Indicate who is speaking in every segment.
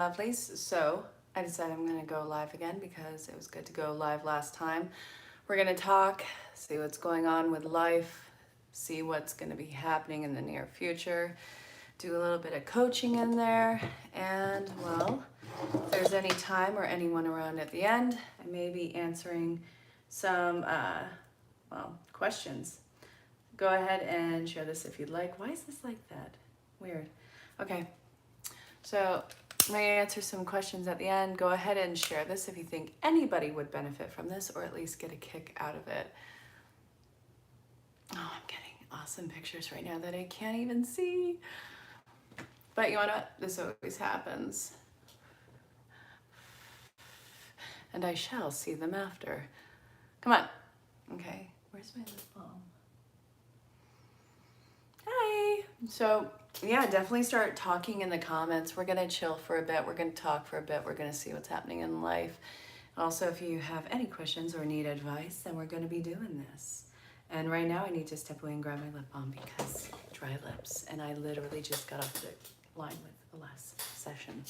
Speaker 1: Lovelies. So I decided I'm going to go live again because it was good to go live last time. We're going to talk, see what's going on with life, see what's going to be happening in the near future, do a little bit of coaching in there, and well, if there's any time or anyone around at the end, I may be answering some questions. Go ahead and share this if you'd like. Why is this like that? Weird. Okay, so I'm going to answer some questions at the end. Go ahead and share this if you think anybody would benefit from this or at least get a kick out of it. Oh, I'm getting awesome pictures right now that I can't even see. But you know what? This always happens. And I shall see them after. Come on. Okay, where's my lip balm? Hi. So yeah, definitely start talking in the comments. We're gonna chill for a bit. We're gonna talk for a bit. We're gonna see what's happening in life. Also, if you have any questions or need advice, then we're gonna be doing this. And right now I need to step away and grab my lip balm because dry lips. And I literally just got off the line with the last session.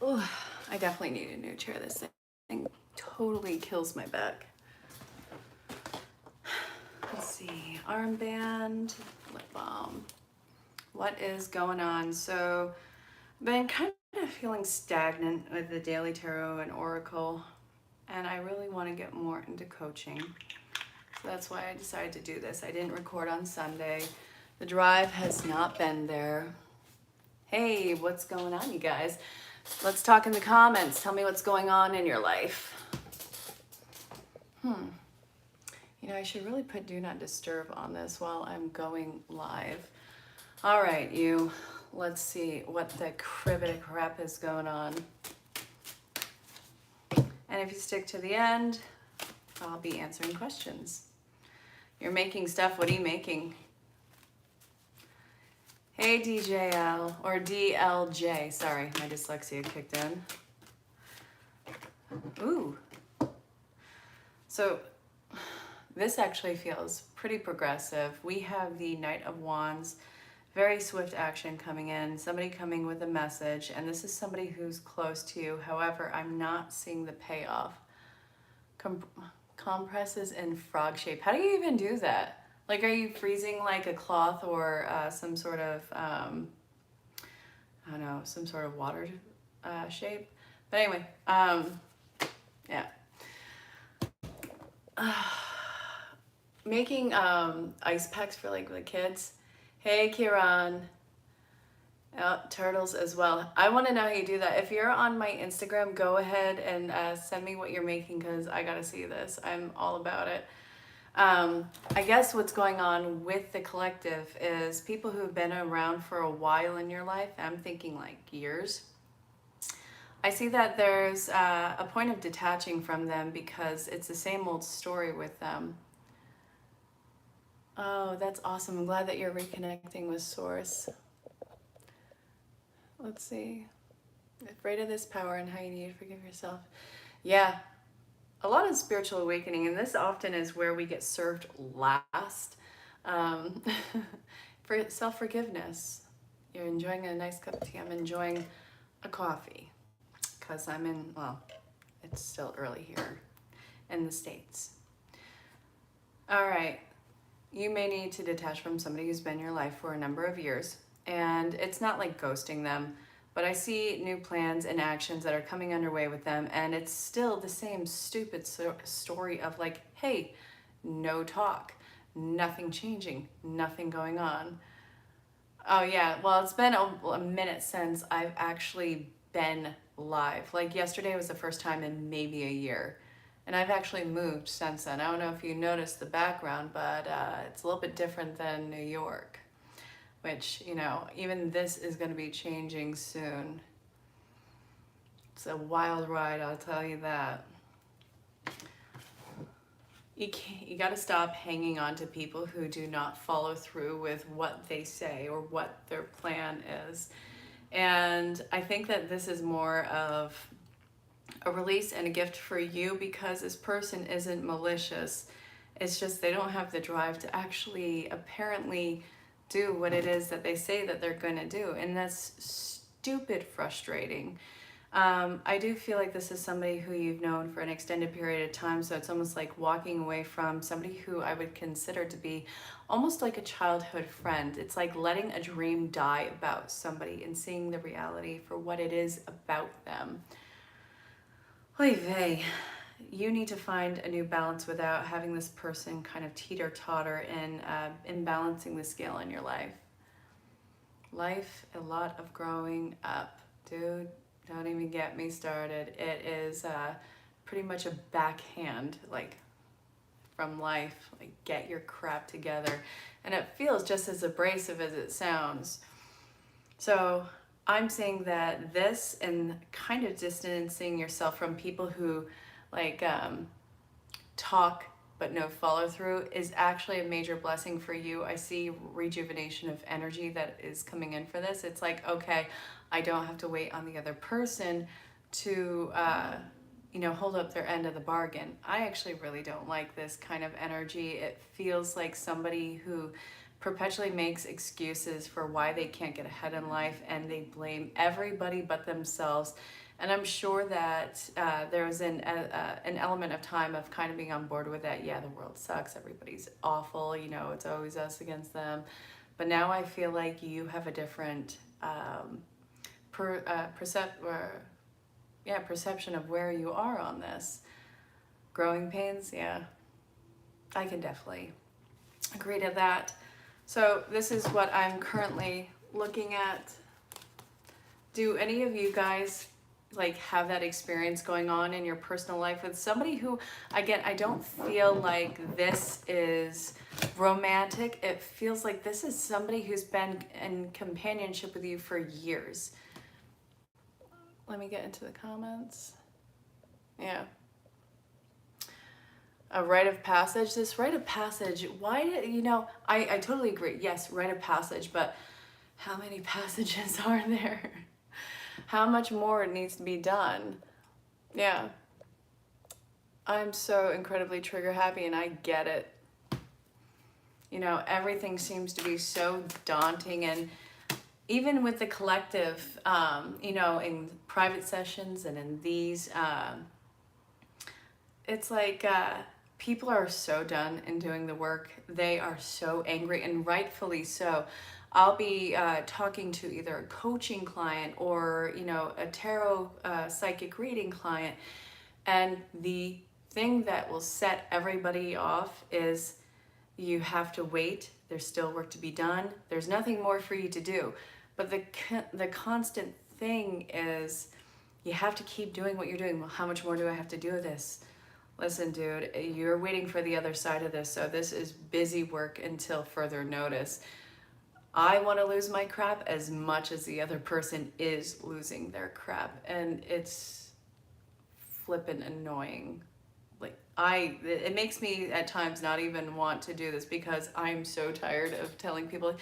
Speaker 1: Oh, I definitely need a new chair. This thing totally kills my back. Let's see, armband, lip balm. What is going on? So I've been kind of feeling stagnant with the Daily Tarot and Oracle, and I really want to get more into coaching. So that's why I decided to do this. I didn't record on Sunday. The drive has not been there. Hey, what's going on, you guys? Let's talk in the comments. Tell me what's going on in your life. You know, I should really put Do Not Disturb on this while I'm going live. All right, you. Let's see what the cribbity crap is going on. And if you stick to the end, I'll be answering questions. You're making stuff. What are you making? Hey, DJL, or DLJ. Sorry, my dyslexia kicked in. Ooh. So this actually feels pretty progressive. We have the Knight of Wands, very swift action coming in, somebody coming with a message, and this is somebody who's close to you. However, I'm not seeing the payoff. Compresses in frog shape. How do you even do that? Like, are you freezing like a cloth or some sort of, I don't know, some sort of water shape? But anyway, yeah. Making ice packs for like the kids. Hey, Kieran. Turtles as well. I want to know how you do that. If you're on my Instagram, go ahead and send me what you're making because I got to see this. I'm all about it. I guess what's going on with the collective is people who've been around for a while in your life. I'm thinking like years. I see that there's a point of detaching from them because it's the same old story with them. Oh, that's awesome. I'm glad that you're reconnecting with Source. Let's see. Afraid of this power and how you need to forgive yourself. Yeah, a lot of spiritual awakening, and this often is where we get served last. For self-forgiveness. You're enjoying a nice cup of tea. I'm enjoying a coffee because I'm in, well, it's still early here in the States. All right. You may need to detach from somebody who's been in your life for a number of years. And it's not like ghosting them, but I see new plans and actions that are coming underway with them. And it's still the same stupid story of like, hey, no talk, nothing changing, nothing going on. Oh yeah, well, it's been a minute since I've actually been live. Like yesterday was the first time in maybe a year. And I've actually moved since then. I don't know if you noticed the background, but it's a little bit different than New York, which, you know, even this is going to be changing soon. It's a wild ride, I'll tell you that. You got to stop hanging on to people who do not follow through with what they say or what their plan is. And I think that this is more of a release and a gift for you, because this person isn't malicious. It's just they don't have the drive to actually apparently do what it is that they say that they're going to do. And that's stupid frustrating. I do feel like this is somebody who you've known for an extended period of time, so it's almost like walking away from somebody who I would consider to be almost like a childhood friend. It's like letting a dream die about somebody and seeing the reality for what it is about them. Oy vey. You need to find a new balance without having this person kind of teeter-totter in balancing the scale in your life. Life, a lot of growing up. Dude, don't even get me started. It is pretty much a backhand, like, from life. Like, get your crap together. And it feels just as abrasive as it sounds. So I'm saying that this, and kind of distancing yourself from people who like talk but no follow through, is actually a major blessing for you. I see rejuvenation of energy that is coming in for this. It's like, okay, I don't have to wait on the other person to hold up their end of the bargain. I actually really don't like this kind of energy. It feels like somebody who perpetually makes excuses for why they can't get ahead in life, and they blame everybody but themselves. And I'm sure that there was an element of time of kind of being on board with that. Yeah, the world sucks. Everybody's awful. It's always us against them. But now I feel like you have a different perception of where you are on this. Growing pains, yeah. I can definitely agree to that. So this is what I'm currently looking at. Do any of you guys like have that experience going on in your personal life with somebody who, again, I don't feel like this is romantic. It feels like this is somebody who's been in companionship with you for years. Let me get into the comments. Yeah. A rite of passage. This rite of passage, why did, I totally agree. Yes, rite of passage, but how many passages are there? How much more needs to be done? Yeah. I'm so incredibly trigger happy, and I get it. Everything seems to be so daunting, and even with the collective, in private sessions and in these, it's like people are so done in doing the work. They are so angry, and rightfully so. I'll be talking to either a coaching client or, a tarot psychic reading client. And the thing that will set everybody off is you have to wait. There's still work to be done. There's nothing more for you to do. But the constant thing is you have to keep doing what you're doing. Well, how much more do I have to do of this? Listen, dude, you're waiting for the other side of this. So this is busy work until further notice. I want to lose my crap as much as the other person is losing their crap. And it's flippin' annoying. It makes me at times not even want to do this, because I'm so tired of telling people,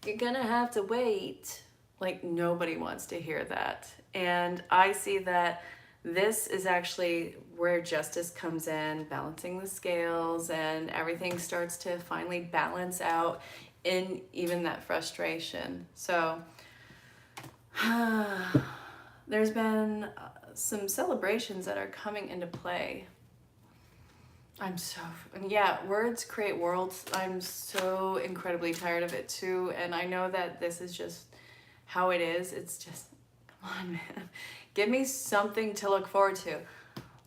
Speaker 1: you're gonna have to wait. Like, nobody wants to hear that. And I see that this is actually where justice comes in, balancing the scales, and everything starts to finally balance out in even that frustration. So there's been some celebrations that are coming into play. Words create worlds. I'm so incredibly tired of it too. And I know that this is just how it is. It's just, come on, man. Give me something to look forward to.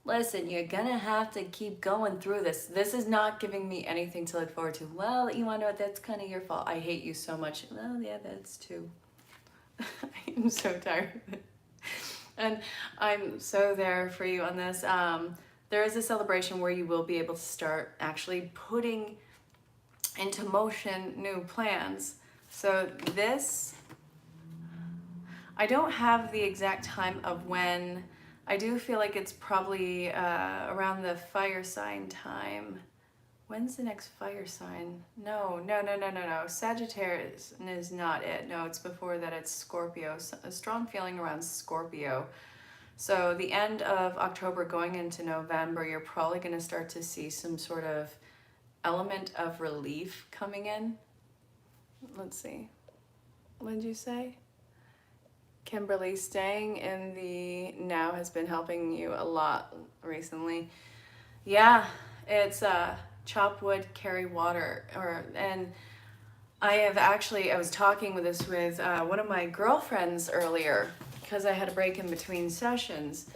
Speaker 1: Listen, you're gonna have to keep going through this. This is not giving me anything to look forward to. Well, you wanna know what? That's kind of your fault. I hate you so much. Well, yeah, that's too. I'm so tired of it. And I'm so there for you on this. There is a celebration where you will be able to start actually putting into motion new plans. So this, I don't have the exact time of when. I do feel like it's probably around the fire sign time. When's the next fire sign? No. Sagittarius is not it. No, it's before that. It's Scorpio. A strong feeling around Scorpio So the end of October going into November, you're probably going to start to see some sort of element of relief coming in. Let's see. What did you say? Kimberly, staying in the now has been helping you a lot recently. Yeah, it's chop wood, carry water, and I was talking with this with one of my girlfriends earlier because I had a break in between sessions,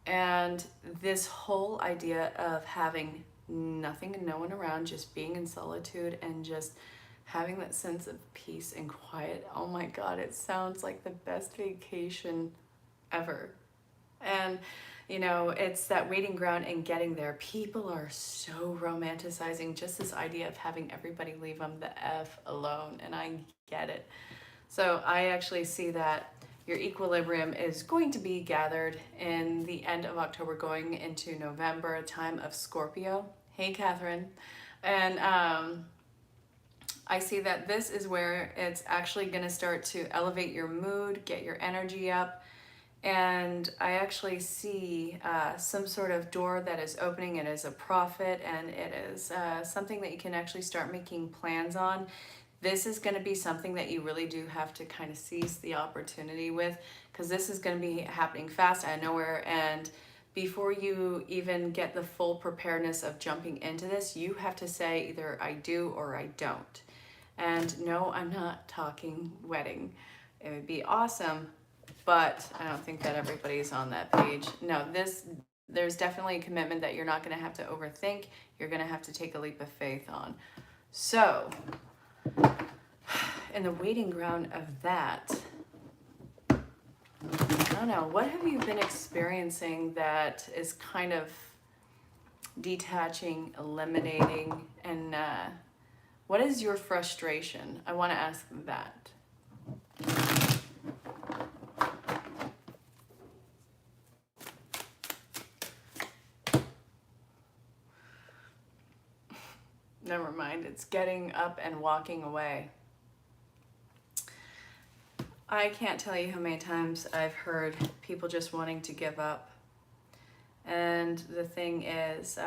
Speaker 1: and this whole idea of having nothing and no one around, just being in solitude and just having that sense of peace and quiet. Oh my God, it sounds like the best vacation ever. And, you know, it's that waiting ground and getting there. People are so romanticizing just this idea of having everybody leave them the F alone. And I get it. So I actually see that your equilibrium is going to be gathered in the end of October going into November, a time of Scorpio. Hey, Catherine. And I see that this is where it's actually going to start to elevate your mood, get your energy up. And I actually see some sort of door that is opening. It is a profit, and it is something that you can actually start making plans on. This is going to be something that you really do have to kind of seize the opportunity with, because this is going to be happening fast out of nowhere. And before you even get the full preparedness of jumping into this, you have to say either I do or I don't. And no, I'm not talking wedding. It would be awesome, but I don't think that everybody's on that page. No, there's definitely a commitment that you're not going to have to overthink. You're going to have to take a leap of faith on. So, in the waiting ground of that, I don't know, what have you been experiencing that is kind of detaching, eliminating, and what is your frustration? I want to ask that. Never mind, it's getting up and walking away. I can't tell you how many times I've heard people just wanting to give up. And the thing is,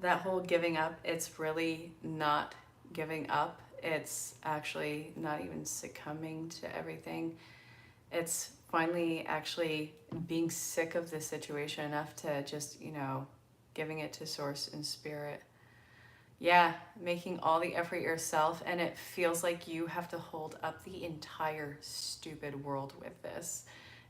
Speaker 1: that whole giving up, it's really not giving up. It's actually not even succumbing to everything. It's finally actually being sick of the situation enough to just, you know, giving it to source and spirit. Yeah, making all the effort yourself, and it feels like you have to hold up the entire stupid world with this.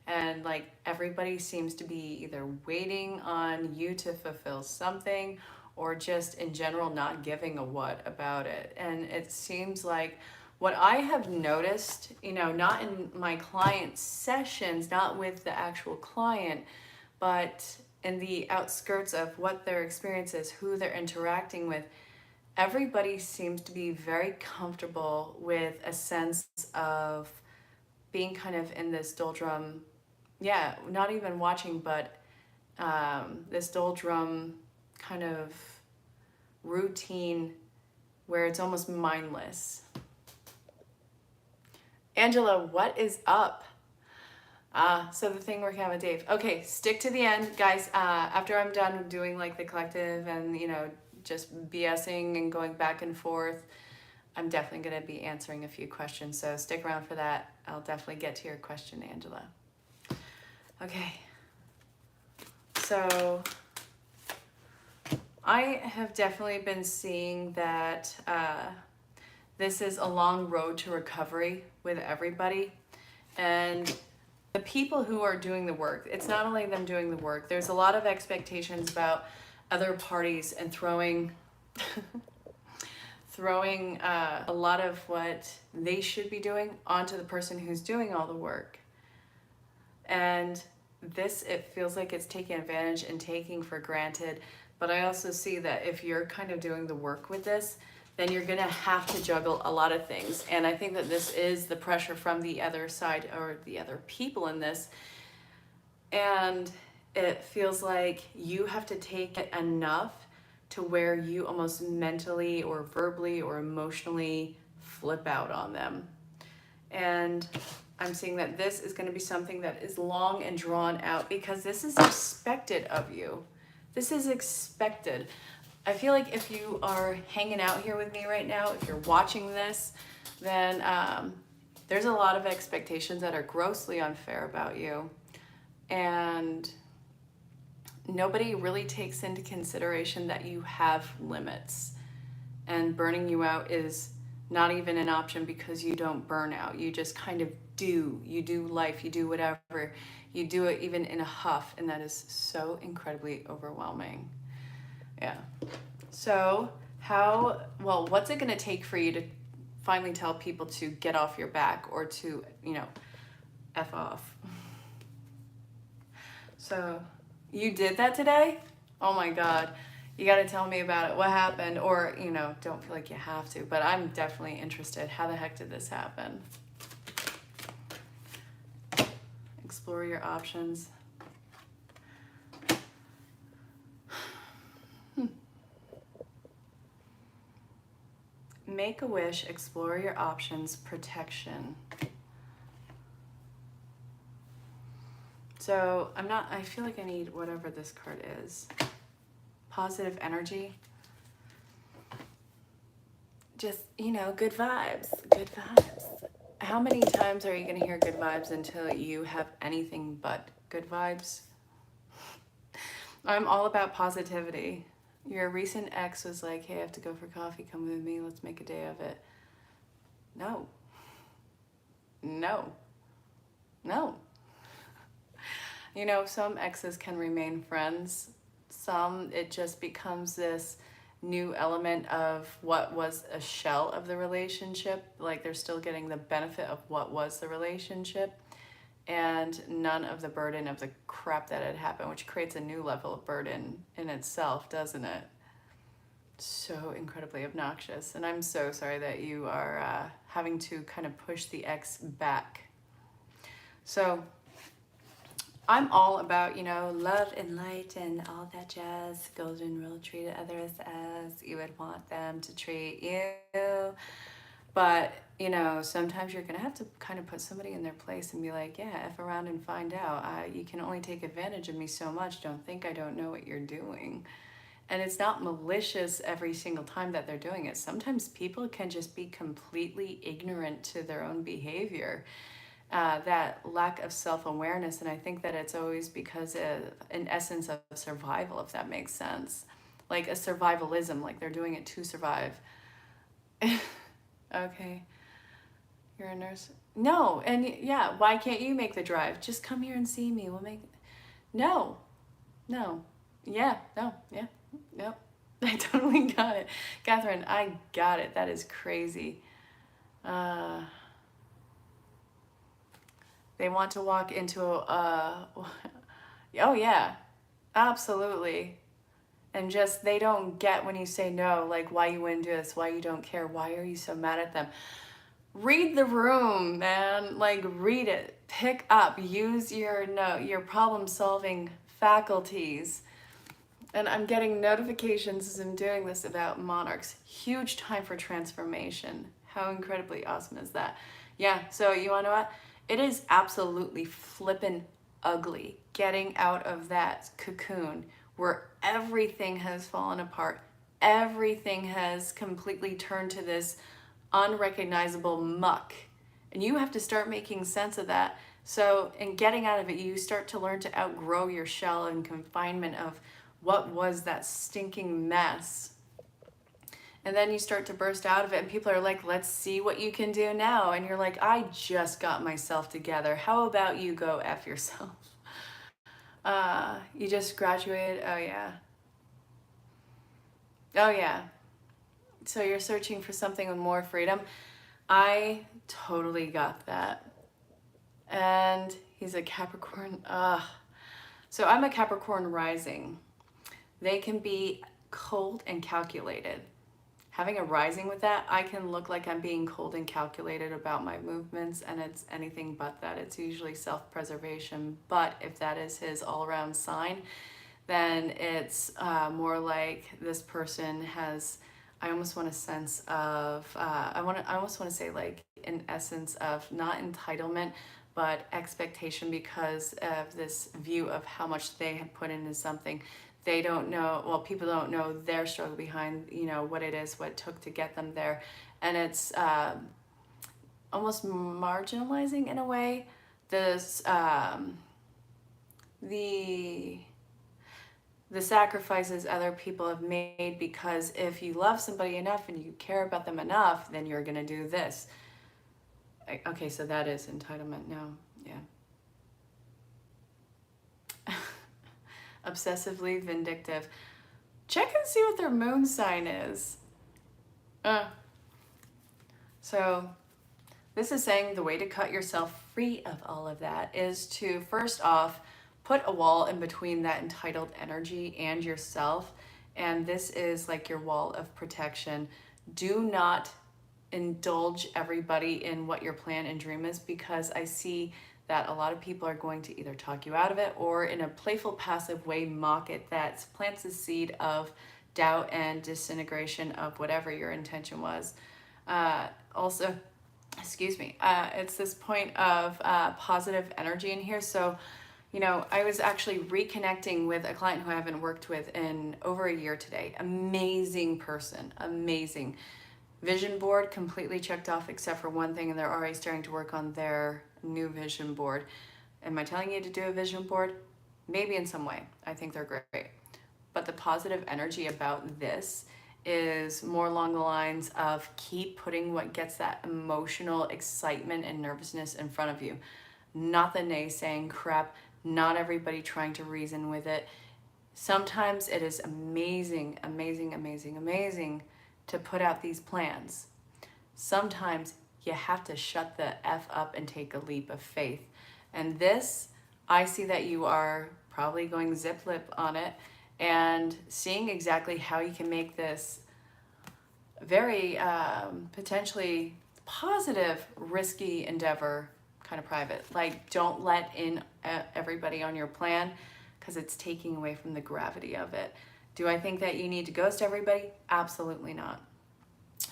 Speaker 1: And like everybody seems to be either waiting on you to fulfill something or just in general not giving a what about it. And it seems like what I have noticed, you know, not in my client sessions, not with the actual client, but in the outskirts of what their experience is, who they're interacting with, everybody seems to be very comfortable with a sense of being kind of in this doldrum, yeah, not even watching, but this doldrum kind of routine where it's almost mindless. Angela, what is up? So the thing working out with Dave. Okay, stick to the end, guys. After I'm done doing like the collective and, you know, just BSing and going back and forth, I'm definitely going to be answering a few questions. So stick around for that. I'll definitely get to your question, Angela. Okay. So I have definitely been seeing that this is a long road to recovery with everybody. And the people who are doing the work, it's not only them doing the work, there's a lot of expectations about other parties and throwing a lot of what they should be doing onto the person who's doing all the work. And this, it feels like it's taking advantage and taking for granted. But I also see that if you're kind of doing the work with this, then you're gonna have to juggle a lot of things. And I think that this is the pressure from the other side or the other people in this. And it feels like you have to take it enough to where you almost mentally or verbally or emotionally flip out on them. And I'm seeing that this is going to be something that is long and drawn out because this is expected of you. This is expected. I feel like if you are hanging out here with me right now, if you're watching this, then there's a lot of expectations that are grossly unfair about you. And nobody really takes into consideration that you have limits. And burning you out is not even an option because you don't burn out. You just kind of do. You do life, you do whatever. You do it even in a huff, and that is so incredibly overwhelming. Yeah. So what's it gonna take for you to finally tell people to get off your back or to, F off? So you did that today? Oh my God. You got to tell me about it. What happened? Or, don't feel like you have to, but I'm definitely interested. How the heck did this happen? Explore your options. Make a wish, explore your options, protection. So I feel like I need whatever this card is. Positive energy. Just, good vibes, good vibes. How many times are you going to hear good vibes until you have anything but good vibes? I'm all about positivity. Your recent ex was like, hey, I have to go for coffee, come with me, let's make a day of it. No. No. No. Some exes can remain friends. Some, it just becomes this new element of what was a shell of the relationship. Like they're still getting the benefit of what was the relationship and none of the burden of the crap that had happened, which creates a new level of burden in itself, doesn't it? So incredibly obnoxious. And I'm so sorry that you are having to kind of push the ex back. So I'm all about, love and light and all that jazz. Golden rule, treat others as you would want them to treat you. But, sometimes you're going to have to kind of put somebody in their place and be like, yeah, F around and find out. You can only take advantage of me so much. Don't think I don't know what you're doing. And it's not malicious every single time that they're doing it. Sometimes people can just be completely ignorant to their own behavior. That lack of self-awareness, and I think that it's always because an essence of survival, if that makes sense. Like a survivalism, like they're doing it to survive. Okay. You're a nurse? No, and yeah, why can't you make the drive? Just come here and see me. We'll make... No. Yeah, no, yeah, no. I totally got it. Catherine, I got it. That is crazy. They want to walk into oh yeah, absolutely. And just, they don't get when you say no, like why you wouldn't do this, why you don't care, why are you so mad at them? Read the room, man. Like read it, pick up, use your problem solving faculties. And I'm getting notifications as I'm doing this about monarchs. Huge time for transformation. How incredibly awesome is that? Yeah, so you wanna know what? It is absolutely flippin' ugly getting out of that cocoon where everything has fallen apart. Everything has completely turned to this unrecognizable muck. And you have to start making sense of that. So in getting out of it, you start to learn to outgrow your shell and confinement of what was that stinking mess. And then you start to burst out of it and people are like, let's see what you can do now. And you're like, I just got myself together. How about you go F yourself? You just graduated. Oh yeah. Oh yeah. So you're searching for something with more freedom. I totally got that. And he's a Capricorn. So I'm a Capricorn rising. They can be cold and calculated. Having a rising with that, I can look like I'm being cold and calculated about my movements, and it's anything but that. It's usually self-preservation. But if that is his all-around sign, then it's more like this person has I almost want a sense of, I almost want to say like an essence of not entitlement, but expectation because of this view of how much they had put into something. They don't know, well, people don't know their struggle behind, you know, what it is, what it took to get them there. And it's almost marginalizing in a way this, the sacrifices other people have made, because if you love somebody enough and you care about them enough, then you're going to do this. Okay, so that is entitlement. No, yeah. Obsessively vindictive. Check and see what their moon sign is. So this is saying the way to cut yourself free of all of that is to, first off, put a wall in between that entitled energy and yourself. And this is like your wall of protection. Do not indulge everybody in what your plan and dream is, because I see that a lot of people are going to either talk you out of it or in a playful, passive way mock it. That plants the seed of doubt and disintegration of whatever your intention was. Also, excuse me, it's this point of positive energy in here. So, you know, I was actually reconnecting with a client who I haven't worked with in over a year today. Amazing person, amazing. Vision board completely checked off except for one thing, and they're already starting to work on their new vision board. Am I telling you to do a vision board? Maybe in some way. I think they're great. But the positive energy about this is more along the lines of keep putting what gets that emotional excitement and nervousness in front of you. Not the naysaying crap, not everybody trying to reason with it. Sometimes it is amazing, amazing, amazing, amazing to put out these plans. Sometimes you have to shut the F up and take a leap of faith. And this, I see that you are probably going zip lip on it and seeing exactly how you can make this very potentially positive, risky endeavor kind of private. Like, don't let in everybody on your plan, because it's taking away from the gravity of it. Do I think that you need to ghost everybody? Absolutely not.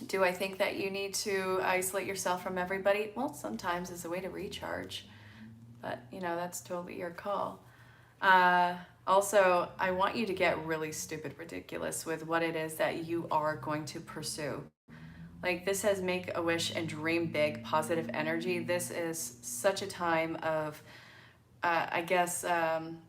Speaker 1: Do I think that you need to isolate yourself from everybody? Well, sometimes it's a way to recharge, but you know, that's totally your call. Also, I want you to get really stupid ridiculous with what it is that you are going to pursue. Like, this says make a wish and dream big, positive energy. This is such a time of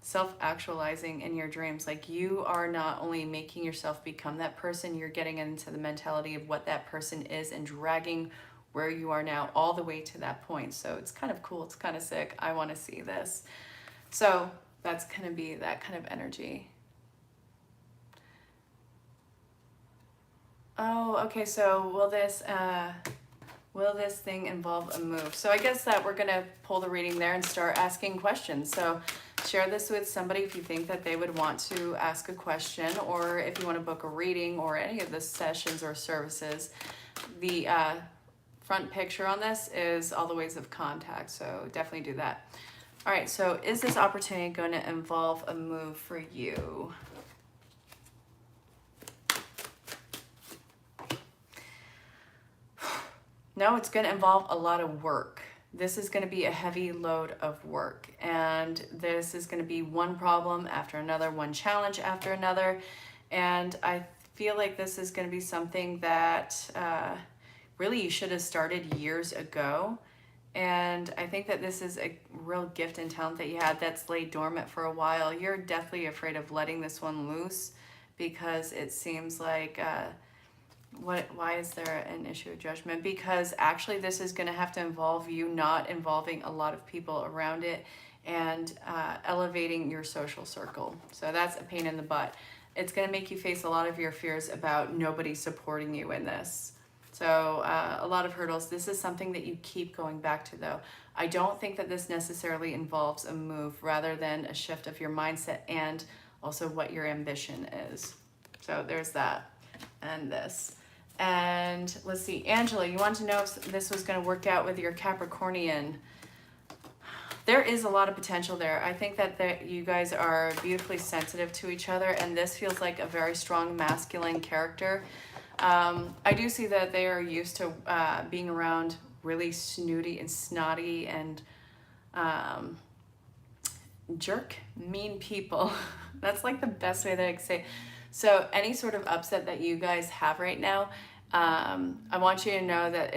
Speaker 1: self-actualizing in your dreams. Like, you are not only making yourself become that person, you're getting into the mentality of what that person is and dragging where you are now all the way to that point. So it's kind of cool. It's kind of sick. I want to see this. So that's going to be that kind of energy. Oh, okay. So will this thing involve a move? So I guess that we're gonna pull the reading there and start asking questions. So share this with somebody if you think that they would want to ask a question, or if you want to book a reading or any of the sessions or services. The front picture on this is all the ways of contact, so definitely do that. All right, so is this opportunity going to involve a move for you? No, it's going to involve a lot of work. This is going to be a heavy load of work, and this is going to be one problem after another, one challenge after another. And I feel like this is going to be something that really you should have started years ago. And I think that this is a real gift and talent that you had that's laid dormant for a while. You're definitely afraid of letting this one loose, because it seems like why is there an issue of judgment? Because actually this is going to have to involve you not involving a lot of people around it, and elevating your social circle. So that's a pain in the butt. It's going to make you face a lot of your fears about nobody supporting you in this. So a lot of hurdles. This is something that you keep going back to, though. I don't think that this necessarily involves a move, rather than a shift of your mindset and also what your ambition is. So there's that and this. And let's see, Angela, you want to know if this was going to work out with your Capricornian. There is a lot of potential there. I think that you guys are beautifully sensitive to each other, and this feels like a very strong masculine character. I do see that they are used to being around really snooty and snotty and jerk, mean people. That's like the best way that I can say. So any sort of upset that you guys have right now, I want you to know that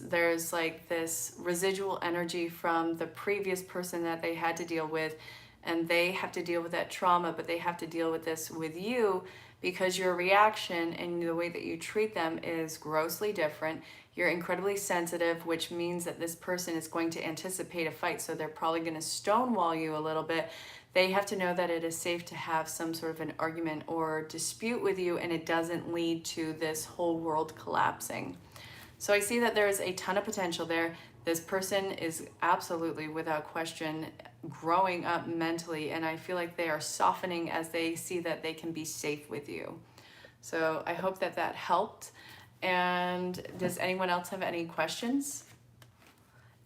Speaker 1: there's like this residual energy from the previous person that they had to deal with, and they have to deal with that trauma, but they have to deal with this with you because your reaction and the way that you treat them is grossly different. You're incredibly sensitive, which means that this person is going to anticipate a fight, so they're probably going to stonewall you a little bit. They have to know that it is safe to have some sort of an argument or dispute with you, and it doesn't lead to this whole world collapsing. So I see that there is a ton of potential there. This person is absolutely, without question, growing up mentally, and I feel like they are softening as they see that they can be safe with you. So I hope that that helped. And does anyone else have any questions?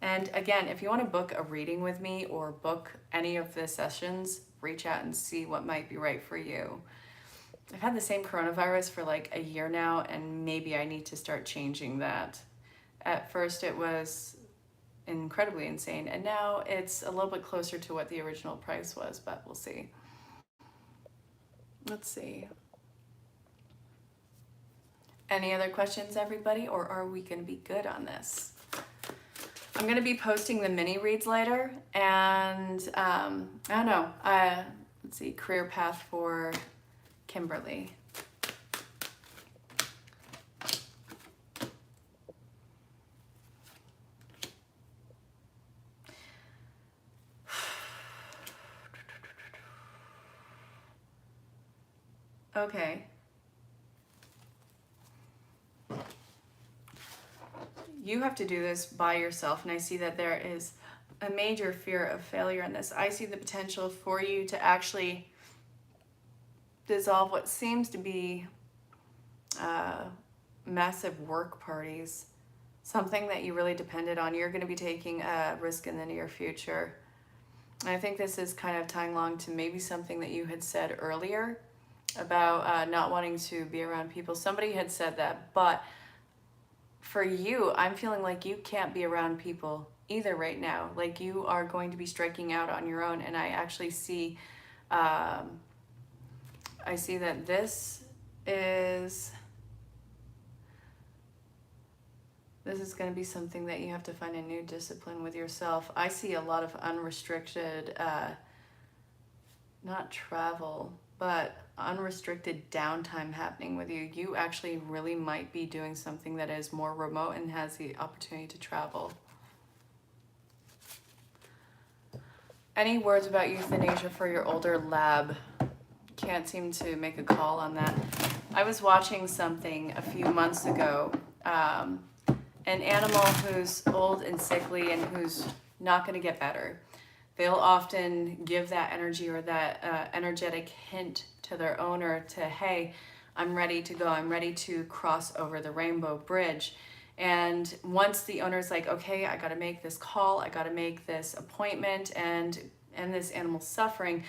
Speaker 1: And again, if you want to book a reading with me or book any of the sessions, reach out and see what might be right for you. I've had the same coronavirus for like a year now, and maybe I need to start changing that. At first it was incredibly insane, and now it's a little bit closer to what the original price was, but we'll see. Let's see. Any other questions, everybody, or are we going to be good on this? I'm going to be posting the mini reads later, and I don't know. Let's see, career path for Kimberly. Okay. You have to do this by yourself, and I see that there is a major fear of failure in this. I see the potential for you to actually dissolve what seems to be massive work parties, something that you really depended on. You're going to be taking a risk in the near future. And I think this is kind of tying along to maybe something that you had said earlier about not wanting to be around people. Somebody had said that, but for you, I'm feeling like you can't be around people either right now. Like you are going to be striking out on your own, and I actually see, I see that this is going to be something that you have to find a new discipline with yourself. I see a lot of unrestricted, not travel, but unrestricted downtime happening with you. You actually really might be doing something that is more remote and has the opportunity to travel. Any words about euthanasia for your older lab? Can't seem to make a call on that. I was watching something a few months ago. An animal who's old and sickly and who's not going to get better. They'll often give that energy or that energetic hint to their owner to, hey, I'm ready to go. I'm ready to cross over the rainbow bridge. And once the owner's like, okay, I got to make this call, I got to make this appointment and end this animal's suffering,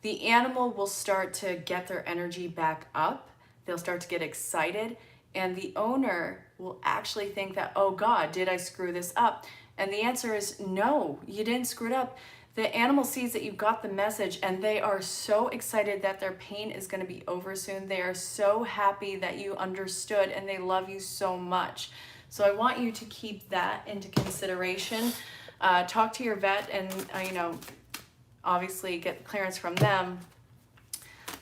Speaker 1: the animal will start to get their energy back up. They'll start to get excited. And the owner will actually think that, oh God, did I screw this up? And the answer is no, you didn't screw it up. The animal sees that you got the message, and they are so excited that their pain is going to be over soon. They are so happy that you understood, and they love you so much. So I want you to keep that into consideration. Talk to your vet and, obviously get clearance from them.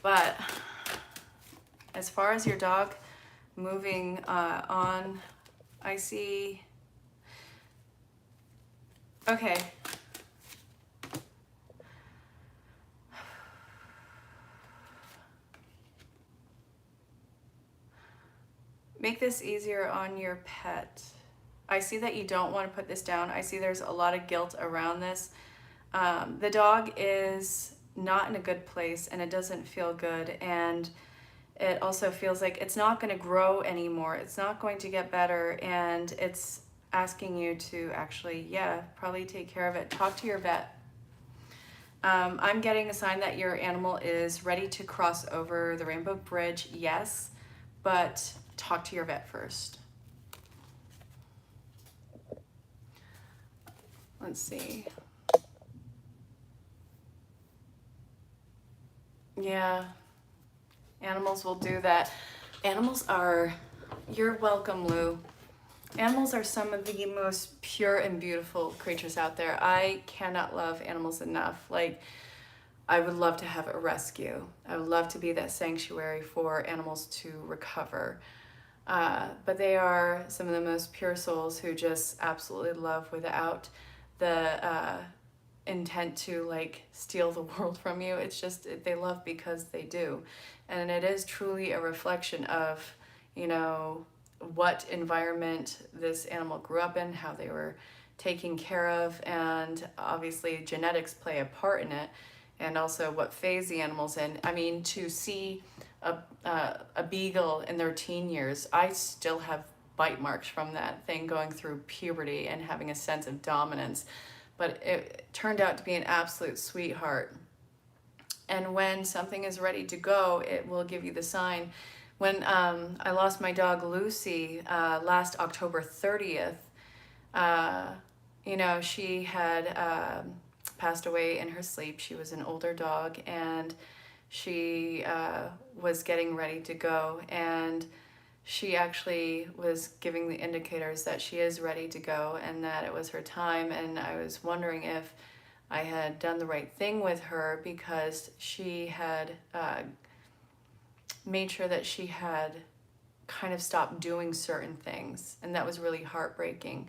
Speaker 1: But as far as your dog moving on, I see, okay. Make this easier on your pet. I see that you don't want to put this down. I see there's a lot of guilt around this. The dog is not in a good place, and it doesn't feel good, and it also feels like it's not going to grow anymore. It's not going to get better, and it's asking you to actually, probably take care of it. Talk to your vet. I'm getting a sign that your animal is ready to cross over the rainbow bridge, yes, but talk to your vet first. Let's see. Yeah, animals will do that. Animals are, you're welcome, Lou. Animals are some of the most pure and beautiful creatures out there. I cannot love animals enough. Like, I would love to have a rescue. I would love to be that sanctuary for animals to recover. But they are some of the most pure souls who just absolutely love without the intent to like steal the world from you. It's just, they love because they do. And it is truly a reflection of, you know, what environment this animal grew up in, how they were taken care of, and obviously genetics play a part in it, and also what phase the animal's in. I mean, to see a beagle in their teen years, I still have bite marks from that thing going through puberty and having a sense of dominance, but it turned out to be an absolute sweetheart. And when something is ready to go, it will give you the sign. When I lost my dog Lucy last October 30th, you know, she had passed away in her sleep. She was an older dog, and she was getting ready to go, and she actually was giving the indicators that she is ready to go and that it was her time. And I was wondering if I had done the right thing with her, because she had made sure that she had kind of stopped doing certain things, and that was really heartbreaking.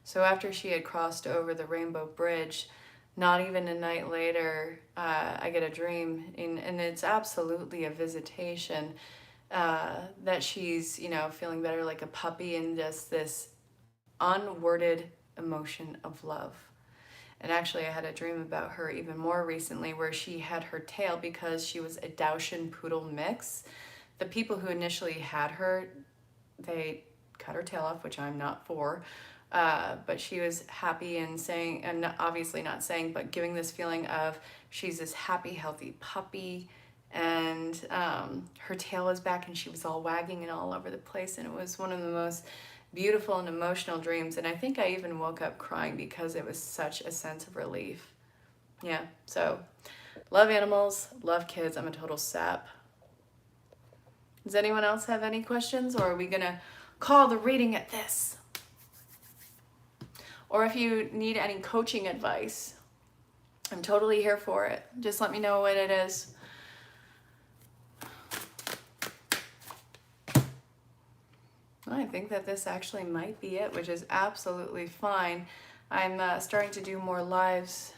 Speaker 1: So after she had crossed over the Rainbow Bridge, not even a night later, I get a dream, and it's absolutely a visitation, that she's, you know, feeling better like a puppy, and just this unworded emotion of love. And actually I had a dream about her even more recently, where she had her tail, because she was a Dachshund Poodle mix. The people who initially had her, they cut her tail off, which I'm not for. But she was happy and saying, and obviously not saying, but giving this feeling of she's this happy, healthy puppy, and her tail was back, and she was all wagging and all over the place, and it was one of the most beautiful and emotional dreams. And I think I even woke up crying, because it was such a sense of relief. Yeah, so love animals, love kids. I'm a total sap. Does anyone else have any questions, or are we gonna call the reading at this? Or if you need any coaching advice, I'm totally here for it. Just let me know what it is. I think that this actually might be it, which is absolutely fine. I'm starting to do more lives.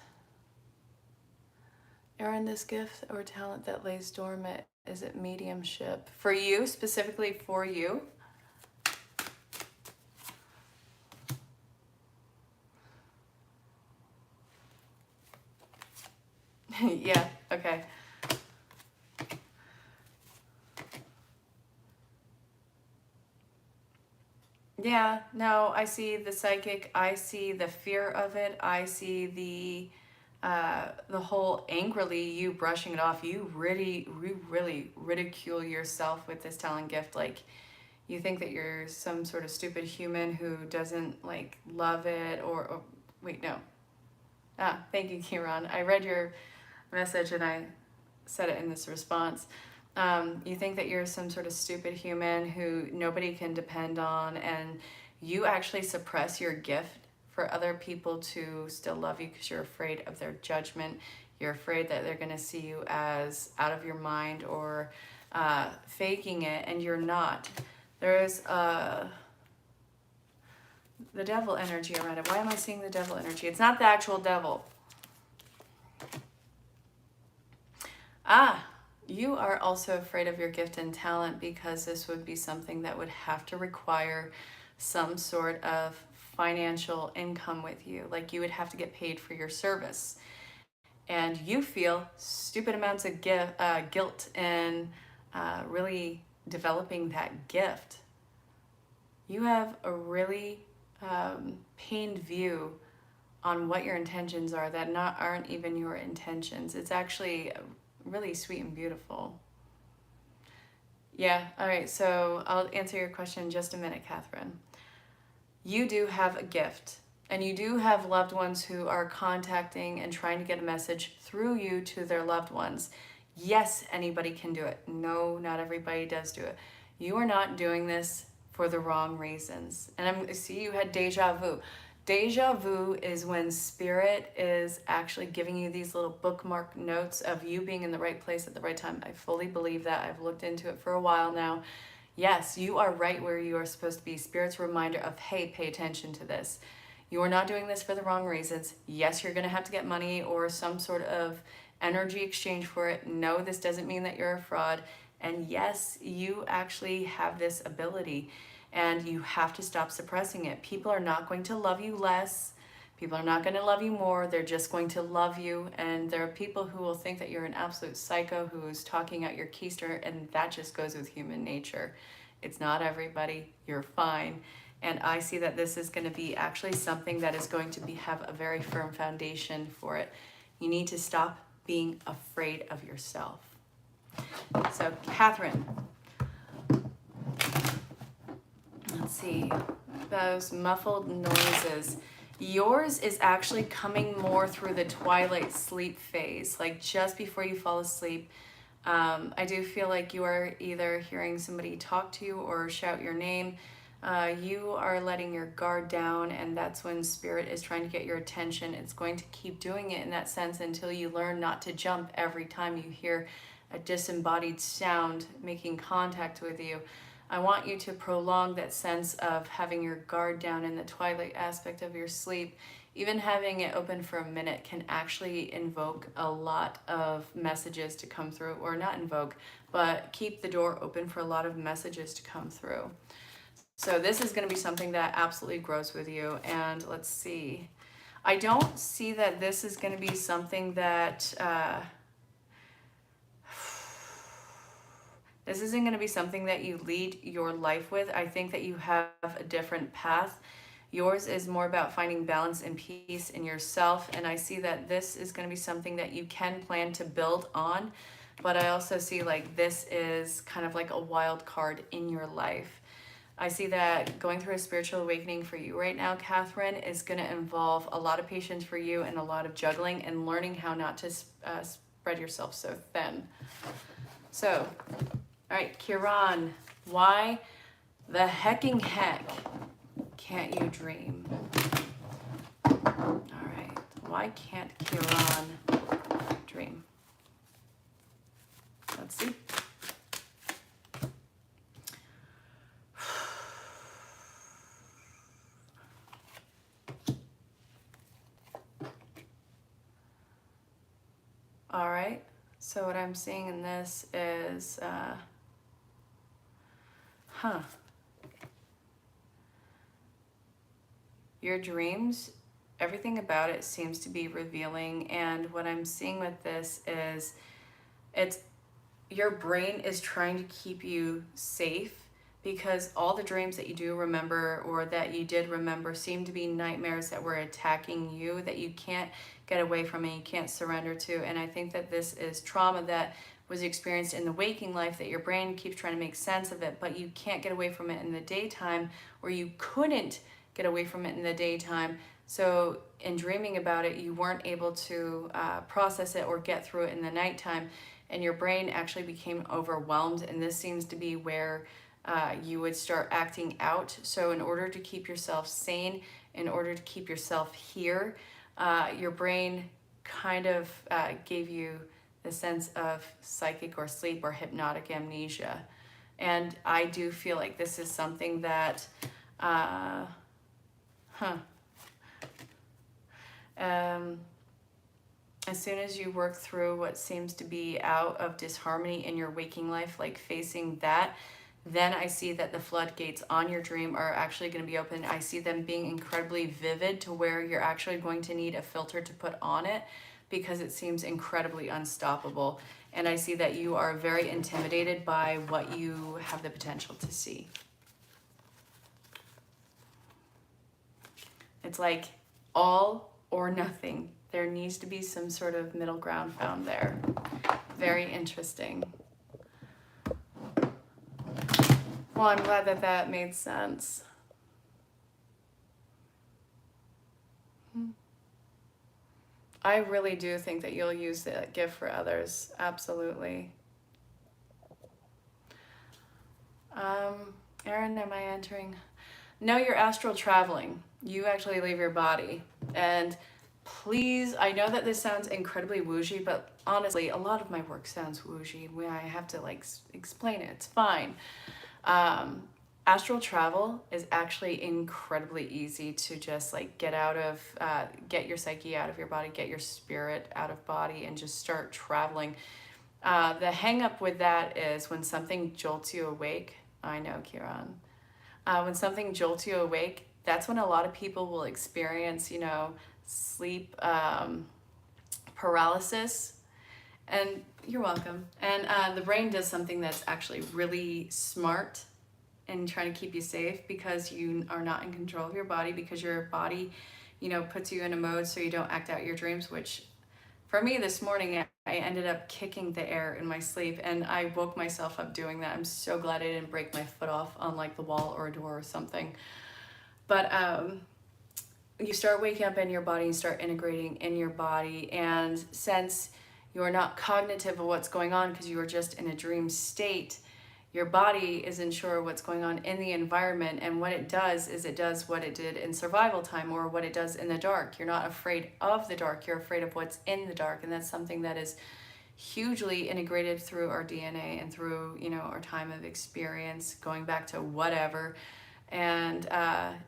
Speaker 1: Erin, this gift or talent that lays dormant, is it mediumship? For you, specifically for you? Yeah, okay. Yeah, no, I see the psychic, I see the fear of it, I see the whole angrily you brushing it off. You really ridicule yourself with this talent gift. Like, you think that you're some sort of stupid human who doesn't like love it, or wait, no. Ah, thank you, Kieran. I read your message and I said it in this response. You think that you're some sort of stupid human who nobody can depend on, and you actually suppress your gift for other people to still love you, because you're afraid of their judgment. You're afraid that they're going to see you as out of your mind, or faking it, and you're not. There's the devil energy around it. Why am I seeing the devil energy? It's not the actual devil. You are also afraid of your gift and talent, because this would be something that would have to require some sort of financial income with you. Like, you would have to get paid for your service. And you feel stupid amounts of guilt in really developing that gift. You have a really pained view on what your intentions are that aren't even your intentions. It's actually really sweet and beautiful. Yeah, all right, so I'll answer your question in just a minute, Catherine. You do have a gift, and you do have loved ones who are contacting and trying to get a message through you to their loved ones. Yes, anybody can do it. No, not everybody does do it. You are not doing this for the wrong reasons. And see, you had deja vu. Deja vu is when spirit is actually giving you these little bookmark notes of you being in the right place at the right time. I fully believe that. I've looked into it for a while now. Yes, you are right where you are supposed to be. Spirit's reminder of, hey, pay attention to this. You are not doing this for the wrong reasons. Yes, you're going to have to get money or some sort of energy exchange for it. No, this doesn't mean that you're a fraud. And yes, you actually have this ability, and you have to stop suppressing it. People are not going to love you less. People are not going to love you more. They're just going to love you. And there are people who will think that you're an absolute psycho who's talking out your keister, and that just goes with human nature. It's not everybody. You're fine. And I see that this is going to be actually something that is going to have a very firm foundation for it. You need to stop being afraid of yourself. So, Catherine, let's see, those muffled noises. Yours is actually coming more through the twilight sleep phase, like just before you fall asleep. I do feel like you are either hearing somebody talk to you or shout your name. You are letting your guard down, and that's when spirit is trying to get your attention. It's going to keep doing it in that sense until you learn not to jump every time you hear a disembodied sound making contact with you. I want you to prolong that sense of having your guard down in the twilight aspect of your sleep. Even having it open for a minute can actually invoke a lot of messages to come through, or not invoke, but keep the door open for a lot of messages to come through. So this is going to be something that absolutely grows with you. And let's see. I don't see that this is going to be something that... this isn't going to be something that you lead your life with. I think that you have a different path. Yours is more about finding balance and peace in yourself. And I see that this is going to be something that you can plan to build on. But I also see like this is kind of like a wild card in your life. I see that going through a spiritual awakening for you right now, Catherine, is going to involve a lot of patience for you and a lot of juggling and learning how not to spread yourself so thin. So, all right, Kiran, why the hecking heck can't you dream? All right, why can't Kiran dream? Let's see. All right, so what I'm seeing in this is, your dreams, everything about it seems to be revealing. And what I'm seeing with this is your brain is trying to keep you safe, because all the dreams that you do remember or that you did remember seem to be nightmares that were attacking you, that you can't get away from and you can't surrender to. And I think that this is trauma that was experienced in the waking life, that your brain keeps trying to make sense of it, but you can't get away from it in the daytime, or you couldn't get away from it in the daytime. So in dreaming about it, you weren't able to process it or get through it in the nighttime, and your brain actually became overwhelmed. And this seems to be where you would start acting out. So in order to keep yourself sane, in order to keep yourself here, your brain kind of gave you the sense of psychic or sleep or hypnotic amnesia. And I do feel like this is something that, as soon as you work through what seems to be out of disharmony in your waking life, like facing that, then I see that the floodgates on your dream are actually going to be open. I see them being incredibly vivid to where you're actually going to need a filter to put on it, because it seems incredibly unstoppable. And I see that you are very intimidated by what you have the potential to see. It's like all or nothing. There needs to be some sort of middle ground found there. Very interesting. Well, I'm glad that that made sense. I really do think that you'll use that gift for others. Absolutely. Erin, am I entering? No, you're astral traveling. You actually leave your body. And please, I know that this sounds incredibly wooshy, but honestly, a lot of my work sounds wooshy. When I have to like explain it, it's fine. Um, Astral travel is actually incredibly easy to just like get out of, get your psyche out of your body, get your spirit out of body, and just start traveling. The hang up with that is when something jolts you awake. I know, Kieran. When something jolts you awake, that's when a lot of people will experience, you know, sleep paralysis. And you're welcome. And the brain does something that's actually really smart and trying to keep you safe because you are not in control of your body, because your body, you know, puts you in a mode so you don't act out your dreams, which for me this morning, I ended up kicking the air in my sleep and I woke myself up doing that. I'm so glad I didn't break my foot off on like the wall or a door or something. But you start waking up in your body, you start integrating in your body, and since you are not cognitive of what's going on because you are just in a dream state, your body isn't sure what's going on in the environment, and what it does is it does what it did in survival time or what it does in the dark. You're not afraid of the dark, you're afraid of what's in the dark, and that's something that is hugely integrated through our DNA and through, you know, our time of experience, going back to whatever. And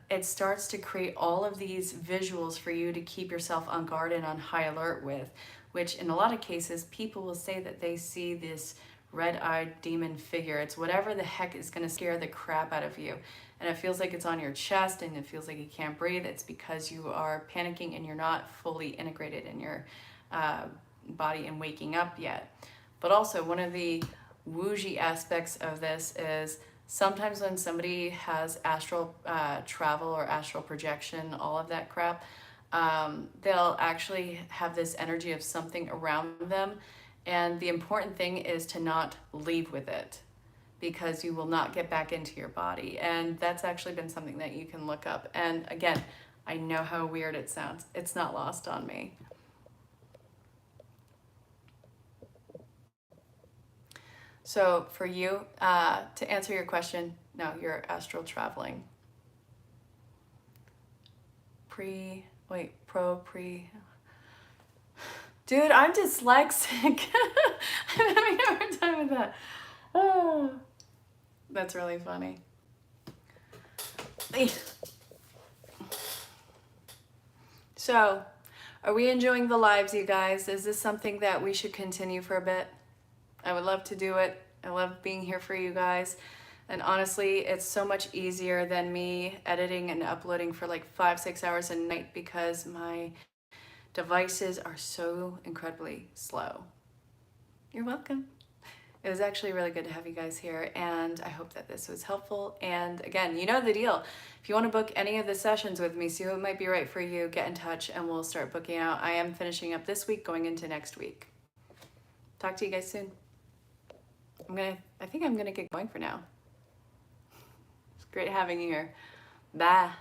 Speaker 1: it starts to create all of these visuals for you to keep yourself on guard and on high alert with, which in a lot of cases, people will say that they see this red-eyed demon figure. It's whatever the heck is going to scare the crap out of you. And it feels like it's on your chest and it feels like you can't breathe. It's because you are panicking and you're not fully integrated in your body and waking up yet. But also one of the wooshy aspects of this is sometimes when somebody has astral travel or astral projection, all of that crap, they'll actually have this energy of something around them. And the important thing is to not leave with it because you will not get back into your body. And that's actually been something that you can look up. And again, I know how weird it sounds. It's not lost on me. So for you, to answer your question, no, you're astral traveling. Dude, I'm dyslexic. I'm having a hard time with that. Oh, that's really funny. So, are we enjoying the lives, you guys? Is this something that we should continue for a bit? I would love to do it. I love being here for you guys. And honestly, it's so much easier than me editing and uploading for like 5-6 hours a night because my devices are so incredibly slow. You're welcome. It was actually really good to have you guys here, and I hope that this was helpful. And again, you know the deal. If you want to book any of the sessions with me, see what might be right for you, get in touch and we'll start booking out. I am finishing up this week, going into next week. Talk to you guys soon. I think I'm gonna get going for now. It's great having you here. Bye.